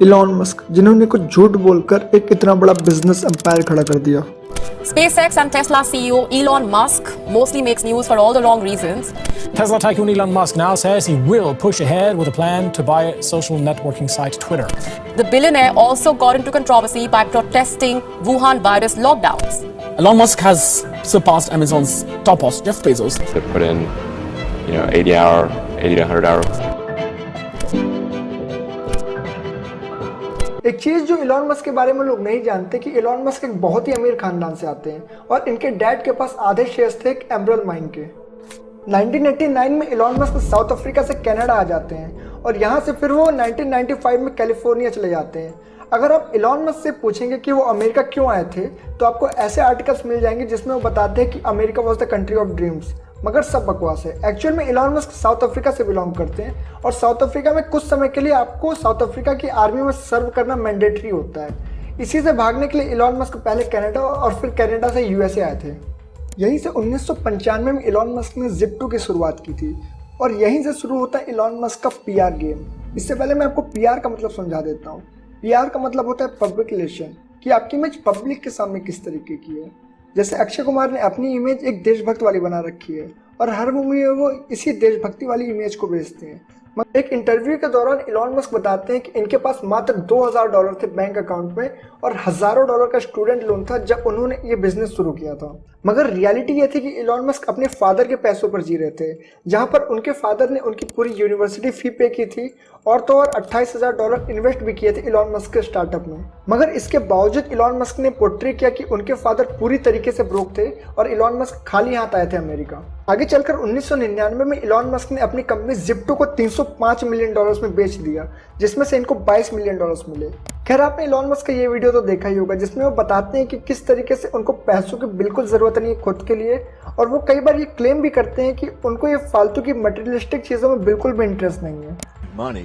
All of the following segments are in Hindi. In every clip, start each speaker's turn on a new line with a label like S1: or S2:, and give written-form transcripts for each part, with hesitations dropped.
S1: इलॉन मस्क, जिन्होंने कुछ झूठ बोलकर एक इतना बड़ा बिजनेस एम्पायर खड़ा कर दिया।
S2: SpaceX and Tesla CEO Elon Musk mostly makes news for all the wrong reasons.
S3: Tesla tycoon Elon Musk now says he will push ahead with a plan to buy social networking site Twitter.
S2: The billionaire also got into controversy by protesting Wuhan virus lockdowns.
S4: Elon Musk has surpassed Amazon's top boss, Jeff Bezos.
S5: They put in, 80 to 100 hour.
S1: एक चीज जो इलॉन मस्क के बारे में लोग नहीं जानते कि इलॉन मस्क एक बहुत ही अमीर खानदान से आते हैं और इनके डैड के पास आधे शेयर्स थे एक एमरल्ड माइन के। 1989 में इलॉन मस्क साउथ अफ्रीका से कनाडा आ जाते हैं और यहाँ से फिर वो 1995 में कैलिफोर्निया चले जाते हैं। अगर आप इलॉन मस्क से पूछेंगे कि वो अमेरिका क्यों आए थे तो आपको ऐसे आर्टिकल्स मिल जाएंगे जिसमें वो बताते हैं कि America was the country of dreams, मगर सब बकवास है। एक्चुअल में इलॉन मस्क साउथ अफ्रीका से बिलोंग करते हैं और साउथ अफ्रीका में कुछ समय के लिए आपको साउथ अफ्रीका की आर्मी में सर्व करना मैंडेटरी होता है। इसी से भागने के लिए इलॉन मस्क पहले कनाडा और फिर कनाडा से यूएसए आए थे। यहीं से 1995 में इलॉन मस्क ने Zip2 की शुरुआत की थी और यहीं से शुरू होता है इलॉन मस्क का पीआर गेम। इससे पहले मैं आपको पीआर का मतलब समझा देता हूँ। पीआर का मतलब होता है पब्लिक रिलेशन, कि आपकी इमेज पब्लिक के सामने किस तरीके की है। जैसे अक्षय कुमार ने अपनी इमेज एक देशभक्त वाली बना रखी है और हर मूवी में वो इसी देशभक्ति वाली इमेज को बेचते हैं। मगर एक इंटरव्यू के दौरान इलॉन मस्क बताते हैं कि इनके पास मात्र $2000 थे बैंक अकाउंट में और हज़ारों डॉलर का स्टूडेंट लोन था जब उन्होंने ये बिजनेस शुरू किया था। मगर रियलिटी ये थी कि इलॉन मस्क अपने फादर के पैसों पर जी रहे थे, जहां पर उनके फादर ने उनकी पूरी यूनिवर्सिटी फी पे की थी और तो और $28,000 इन्वेस्ट भी किए थे इलॉन मस्क के स्टार्टअप में। मगर इसके बावजूद इलॉन मस्क ने पोर्ट्रे किया कि उनके फादर पूरी तरीके से ब्रोक थे और इलॉन मस्क खाली हाथ आए थे अमेरिका। आगे चलकर 1999 में इलॉन मस्क ने अपनी कंपनी Zip2 को $305 मिलियन में बेच दिया, जिसमें से इनको $22 मिलियन मिले। खैर, आपने इलॉन मस्क का ये वीडियो तो देखा ही होगा जिसमें वो बताते हैं कि किस तरीके से उनको पैसों की बिल्कुल ज़रूरत नहीं है खुद के लिए, और वो कई बार ये क्लेम भी करते हैं कि उनको ये फालतू की मटेरियलिस्टिक चीज़ों में बिल्कुल भी इंटरेस्ट नहीं है।
S6: Money,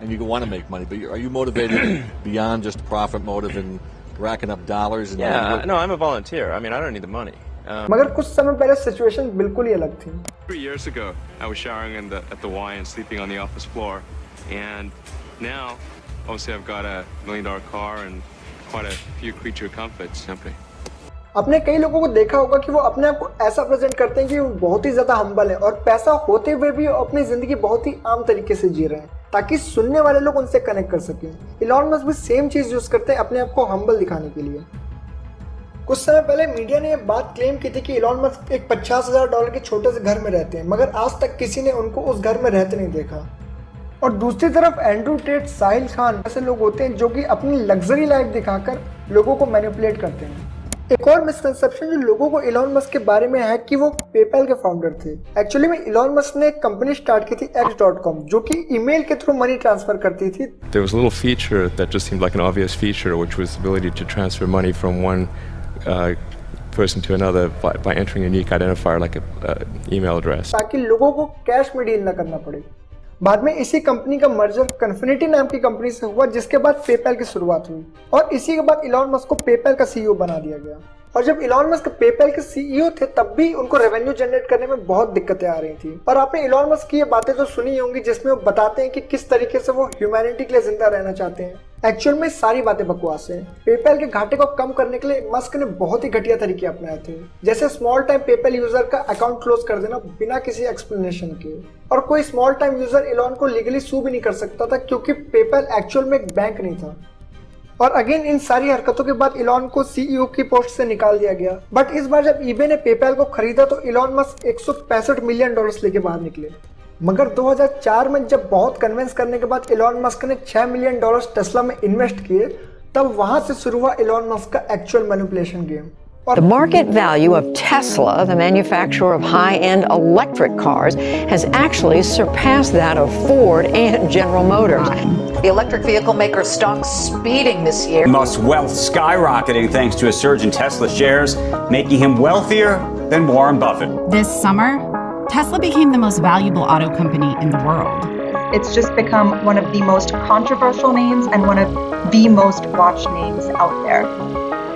S6: and you want to make money, but are you motivated beyond just profit motive and racking up dollars?
S7: No, I'm a volunteer. I mean, I don't need the money.
S1: मगर कुछ समय पहले सिचुएशन बिल्कुल ही अलग थी।
S7: 3 years ago, I was showering at the Y and sleeping on the office floor, and now, obviously, I've got $1 million car and quite a few creature comforts.
S1: आपने कई लोगों को देखा होगा कि वो अपने आप को ऐसा प्रेजेंट करते हैं कि वो बहुत ही ज्यादा हम्बल है और पैसा होते हुए भी अपनी जिंदगी बहुत ही आम तरीके से जी रहे हैं ताकि सुनने वाले लोग उनसे कनेक्ट कर सकें। इलॉन मस्क भी सेम चीज यूज करते हैं अपने आप को हम्बल दिखाने के लिए। कुछ समय पहले मीडिया ने यह बात क्लेम की थी कि इलॉन मस्क एक $50,000 के छोटे से घर में रहते हैं, मगर आज तक किसी ने उनको उस घर में रहते नहीं देखा। और दूसरी तरफ एंड्रू टेट, साहिल खान ऐसे लोग होते हैं जो कि अपनी लग्जरी लाइफ दिखाकर लोगों को मैनिपुलेट करते हैं। एक और मिसकंसेप्शन जो लोगों को इलॉन मस्क के बारे में है कि वो पेपैल के फाउंडर थे। एक्चुअली में इलॉन मस्क ने एक कंपनी स्टार्ट की थी X.com, जो कि ईमेल के थ्रू मनी ट्रांसफर करती थी।
S5: There was a little feature that just seemed like an obvious feature, which was the ability to transfer money from one person to another by entering a unique identifier like a email address.
S1: ताकि लोगों को कैश में डील न करना पड़े। बाद में इसी कंपनी का मर्जर कन्फिनिटी नाम की कंपनी से हुआ, जिसके बाद पेपैल की शुरुआत हुई और इसी के बाद इलॉन मस्क को पेपैल का सीईओ बना दिया गया। और जब इलॉन मस्क पेपैल के सीईओ थे तब भी उनको रेवेन्यू जनरेट करने में बहुत दिक्कतें आ रही थी। और आपने इलॉन मस्क की ये बातें तो सुनी होंगी जिसमें वो बताते हैं कि किस तरीके से वो ह्यूमैनिटी के लिए जिंदा रहना चाहते हैं। एक्चुअल में सारी बातें बकवास हैं। पेपैल के घाटे को कम करने के लिए मस्क ने बहुत ही घटिया तरीके अपनाए थे, जैसे स्मॉल टाइम पेपैल यूजर का अकाउंट क्लोज कर देना बिना किसी एक्सप्लेनेशन के। और कोई स्मॉल टाइम यूजर इलॉन को लीगली सू भी नहीं कर सकता था क्योंकि पेपैल एक्चुअल में एक बैंक नहीं था। और अगेन इन सारी हरकतों के बाद इलॉन को सीईओ की पोस्ट से निकाल दिया गया। बट इस बार जब ईबे ने पेपैल को खरीदा तो इलॉन मस्क $165 मिलियन लेके बाहर निकले। मगर 2004 में जब बहुत कन्विंस करने के बाद इलॉन मस्क ने $6 मिलियन टेस्ला में इन्वेस्ट किए, तब वहां से शुरू हुआ इलॉन मस्क का actual manipulation game.
S8: The market value of Tesla, the manufacturer of high-end electric cars, has actually surpassed that of Ford and General Motors.
S9: The electric vehicle maker stock speeding this year.
S10: Musk's wealth skyrocketing thanks to a surge in Tesla shares, making him wealthier than Warren Buffett.
S11: This summer, Tesla became the most valuable auto company in the world.
S12: It's just become one of the most controversial names and one of the most watched names out there.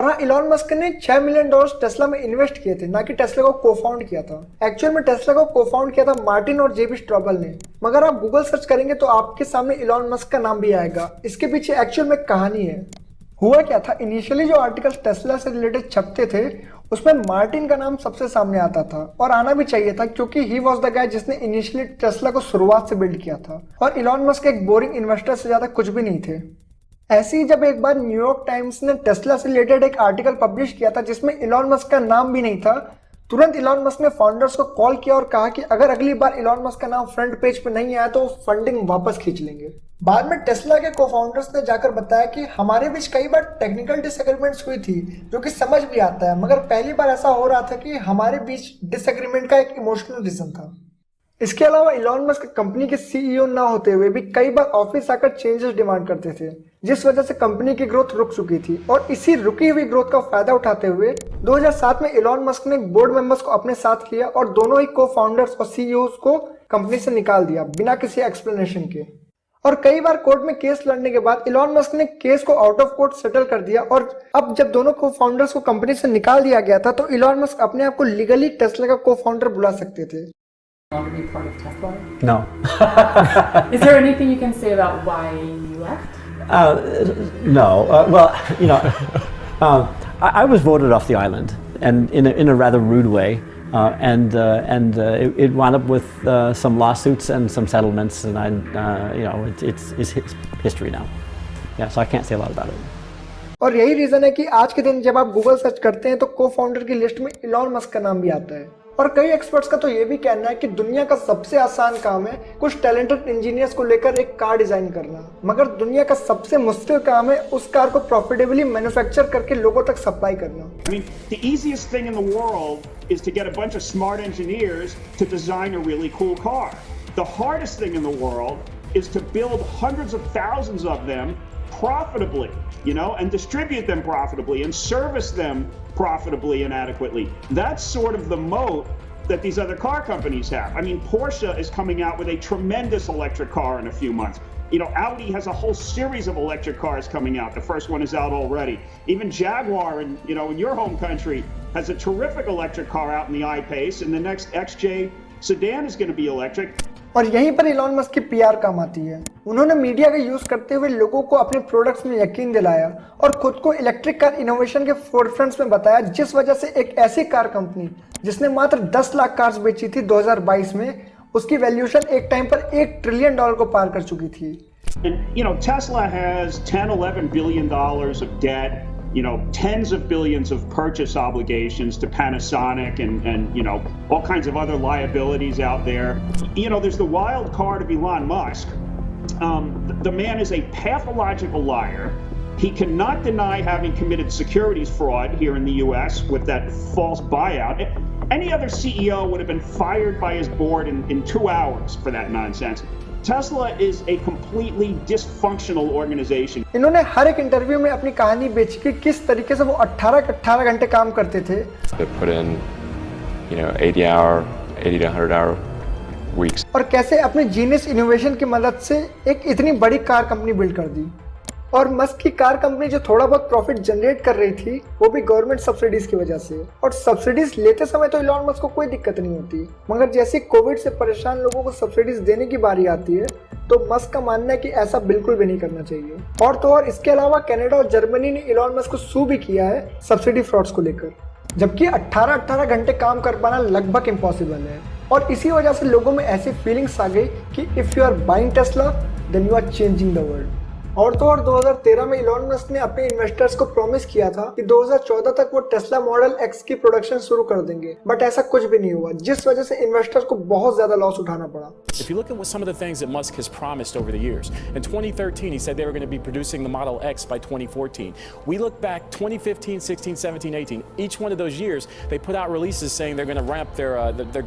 S1: हाँ, इलॉन मस्क ने $6 मिलियन टेस्ला में इन्वेस्ट किए थे, ना कि टेस्ला को को-फाउंड किया था। एक्चुअल में टेस्ला को को-फाउंड किया था मार्टिन और जेबी स्ट्रॉबल ने। मगर आप गूगल सर्च करेंगे तो आपके सामने इलॉन मस्क का नाम भी आएगा। इसके पीछे एक्चुअल में कहानी है। हुआ क्या था, इनिशियली जो आर्टिकल टेस्ला से रिलेटेड छपते थे उसमें मार्टिन का नाम सबसे सामने आता था, और आना भी चाहिए था क्योंकि ही वॉज द गाय जिसने इनिशियली टेस्ला को शुरुआत से बिल्ड किया था, और इलॉन मस्क एक बोरिंग इन्वेस्टर से ज्यादा कुछ भी नहीं थे। ऐसे ही जब एक बार न्यूयॉर्क टाइम्स ने टेस्ला से रिलेटेड एक आर्टिकल पब्लिश किया था जिसमें इलॉन मस्क का नाम भी नहीं था, तुरंत इलॉन मस्क ने फाउंडर्स को कॉल किया और कहा कि अगर अगली बार इलॉन मस्क का नाम फ्रंट पेज पे नहीं आया तो फंडिंग वापस खींच लेंगे। बाद में टेस्ला के को-फाउंडर्स ने जाकर बताया कि हमारे बीच कई बार टेक्निकल डिसएग्रीमेंट्स हुई थी, जो कि समझ भी आता है, मगर पहली बार ऐसा हो रहा था कि हमारे बीच डिसएग्रीमेंट का एक इमोशनल रीजन था। इसके अलावा इलॉन मस्क कंपनी के सीईओ ना होते हुए भी कई बार ऑफिस आकर चेंजेस डिमांड करते थे, जिस वजह से कंपनी की ग्रोथ रुक चुकी थी, और इसी रुकी हुई ग्रोथ का फायदा उठाते हुए 2007 में इलॉन मस्क ने बोर्ड मेंबर्स को अपने साथ लिया और दोनों ही को-फाउंडर्स और सीईओज को कंपनी से निकाल दिया बिना किसी एक्सप्लेनेशन के। और कई बार कोर्ट में केस लड़ने के बाद इलॉन मस्क ने केस को आउट ऑफ कोर्ट सेटल कर दिया, और अब जब दोनों को-फाउंडर्स को कंपनी से निकाल दिया गया था तो इलॉन मस्क अपने आप को लीगली टेस्ला का को-फाउंडर बुला सकते थे।
S12: No.
S13: Is there anything you can say about why you left?
S12: No. I was voted off the island, and in a rather rude way, and it wound up with some lawsuits and some settlements, and it's history now. Yeah, so I can't say a lot about it.
S1: और यही रीजन है कि आज के दिन जब आप गूगल सर्च करते हैं तो को-फाउंडर की लिस्ट में इलॉन मस्क का नाम भी आता है। और कई एक्सपर्ट्स का तो ये भी कहना है कि दुनिया का सबसे आसान काम है कुछ टैलेंटेड इंजीनियर्स को लेकर एक कार डिजाइन करना, मगर दुनिया का सबसे मुश्किल काम है उस कार को प्रॉफिटेबली मैन्युफैक्चर करके लोगों तक सप्लाई करना।
S14: I mean, the easiest thing in the world is to get a bunch of smart engineers to design a really cool car. The hardest thing in the world is to build hundreds of thousands of them profitably, and distribute them profitably and service them profitably and adequately. That's sort of the moat that these other car companies have. I mean, Porsche is coming out with a tremendous electric car in a few months. Audi has a whole series of electric cars coming out. The first one is out already. Even Jaguar in your home country has a terrific electric car out in the I-Pace, and the next XJ sedan is going to be electric.
S1: और यहीं पर इलॉन मस्क की पीआर काम आती है। उन्होंने मीडिया का यूज करते हुए लोगों को अपने प्रोडक्ट्स में यकीन दिलाया और खुद को इलेक्ट्रिक कार इनोवेशन के फोरफ्रंट्स में बताया, जिस वजह से एक ऐसी कार कंपनी जिसने मात्र 10 लाख कार्स बेची थी 2022 में, उसकी वैल्यूएशन एक टाइम पर $1 ट्रिलियन को पार कर चुकी थी।
S14: And Tesla has $10-11 billion of debt. Tens of billions of purchase obligations to Panasonic and all kinds of other liabilities out there. There's the wild card of Elon Musk. The man is a pathological liar. He cannot deny having committed securities fraud here in the U.S. with that false buyout. Any other CEO would have been fired by his board in 2 hours for that nonsense. Tesla is a completely dysfunctional organization.
S1: इन्होंने हर एक इंटरव्यू में अपनी कहानी बेची कि किस तरीके से वो 18 घंटे काम करते थे।
S5: They put in, 80 to 100 hour weeks.
S1: और कैसे अपने जीनियस इनोवेशन की मदद से एक इतनी बड़ी कार कंपनी बिल्ड कर दी। और मस्क की कार कंपनी जो थोड़ा बहुत प्रॉफिट जनरेट कर रही थी वो भी गवर्नमेंट सब्सिडीज की वजह से, और सब्सिडीज लेते समय तो इलॉन मस्क को कोई दिक्कत नहीं होती, मगर जैसे कोविड से परेशान लोगों को सब्सिडीज देने की बारी आती है तो मस्क का मानना है कि ऐसा बिल्कुल भी नहीं करना चाहिए। और तो और इसके अलावा कनाडा और जर्मनी ने इलॉन मस्क को सू भी किया है सब्सिडी फ्रॉड्स को लेकर, जबकि 18 घंटे काम कर पाना लगभग इम्पॉसिबल है। और इसी वजह से लोगों में ऐसी फीलिंग्स आ गई कि if you are buying Tesla then you are changing the world. और तो और 2013 में इलॉन मस्क ने अपने इन्वेस्टर्स को प्रॉमिस किया था कि 2014 तक वो टेस्ला मॉडल एक्स की प्रोडक्शन शुरू कर देंगे, बट ऐसा कुछ भी नहीं हुआ, जिस वजह से इन्वेस्टर्स को बहुत ज्यादा लॉस उठाना पड़ा।
S3: If you look at some of the things that Musk has promised over the years, in 2013 he said they were going to be producing the Model X by 2014. We look back 2015, 16, 17, 18. Each one of those years they put out releases saying they're going to ramp their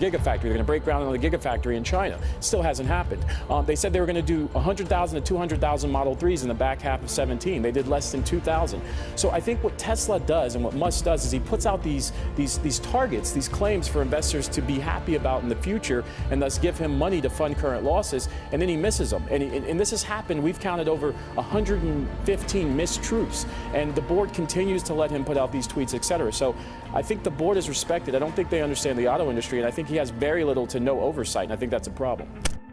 S3: Gigafactory. They're going to break ground on the Gigafactory in China. Still hasn't happened. They said they were going to do 100,000 to 200,000 Model 3 degrees in the back half of 17. They did less than 2,000. So I think what Tesla does and what Musk does is he puts out these targets, these claims for investors to be happy about in the future, and thus give him money to fund current losses, and then he misses them. And this has happened. We've counted over 115 missed truths, and the board continues to let him put out these tweets, etc. So I think the board is respected. I don't think they understand the auto industry, and I think he has very little to no oversight, and I think that's a problem.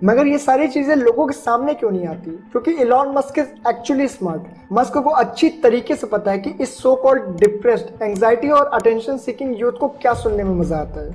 S1: मगर ये सारी चीजें लोगों के सामने क्यों नहीं आती? क्योंकि Elon Musk is actually smart. Musk को अच्छी तरीके से पता है कि इस सो कॉल्ड डिप्रेस्ड, एंजाइटी और अटेंशन सीकिंग यूथ को क्या सुनने में मजा आता है।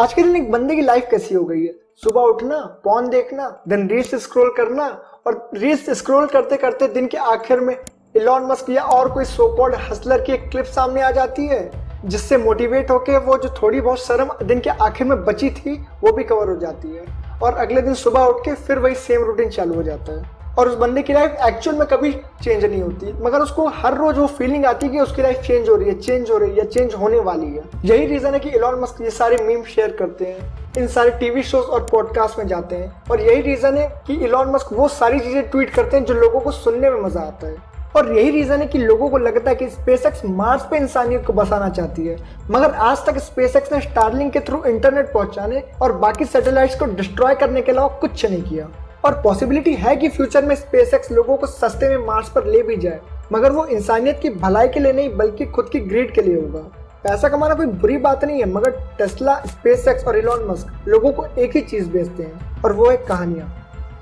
S1: आज के दिन एक बंदे की लाइफ कैसी हो गई है? सुबह उठना, पॉर्न देखना, देन रील्स स्क्रॉल करना, और रील्स स्क्रॉल करते करते दिन के आखिर में इलॉन मस्क या और कोई सो कॉल्ड हसलर की एक क्लिप सामने आ जाती है, जिससे मोटिवेट होके वो जो थोड़ी बहुत शर्म दिन के आखिर में बची थी वो भी कवर हो जाती है, और अगले दिन सुबह उठ के फिर वही सेम रूटीन चालू हो जाता है। और उस बंदे की लाइफ एक्चुअल में कभी चेंज नहीं होती, मगर उसको हर रोज वो फीलिंग आती है कि उसकी लाइफ चेंज हो रही है या चेंज होने वाली है। यही रीजन है कि इलॉन मस्क ये सारे मीम शेयर करते हैं, इन सारे टीवी शोज और पॉडकास्ट में जाते हैं, और यही रीजन है कि इलॉन मस्क वो सारी चीजें ट्वीट करते हैं जो लोगों को सुनने में मजा आता है। और यही रीजन है कि लोगों को लगता है कि स्पेसएक्स मार्स पे इंसानियत को बसाना चाहती है, मगर आज तक स्पेसएक्स ने स्टारलिंक के थ्रू इंटरनेट पहुंचाने और बाकी सैटेलाइट्स को डिस्ट्रॉय करने के अलावा कुछ नहीं किया। और पॉसिबिलिटी है कि फ्यूचर में स्पेसएक्स लोगों को सस्ते में मार्स पर ले भी जाए, मगर वो इंसानियत की भलाई के लिए नहीं बल्कि खुद की ग्रीड के लिए होगा। पैसा कमाना कोई बुरी बात नहीं है, मगर टेस्ला, स्पेसएक्स और इलॉन मस्क लोगों को एक ही चीज बेचते हैं, और वो है कहानियां।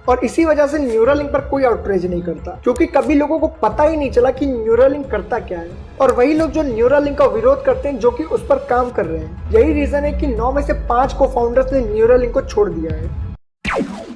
S1: और इसी वजह से न्यूरालिंक पर कोई आउटरीच नहीं करता, क्योंकि कभी लोगों को पता ही नहीं चला कि न्यूरालिंक करता क्या है। और वही लोग जो न्यूरालिंक का विरोध करते हैं जो कि उस पर काम कर रहे हैं। यही रीजन है कि 9 में से 5 को फाउंडर्स ने न्यूरालिंक को छोड़ दिया है।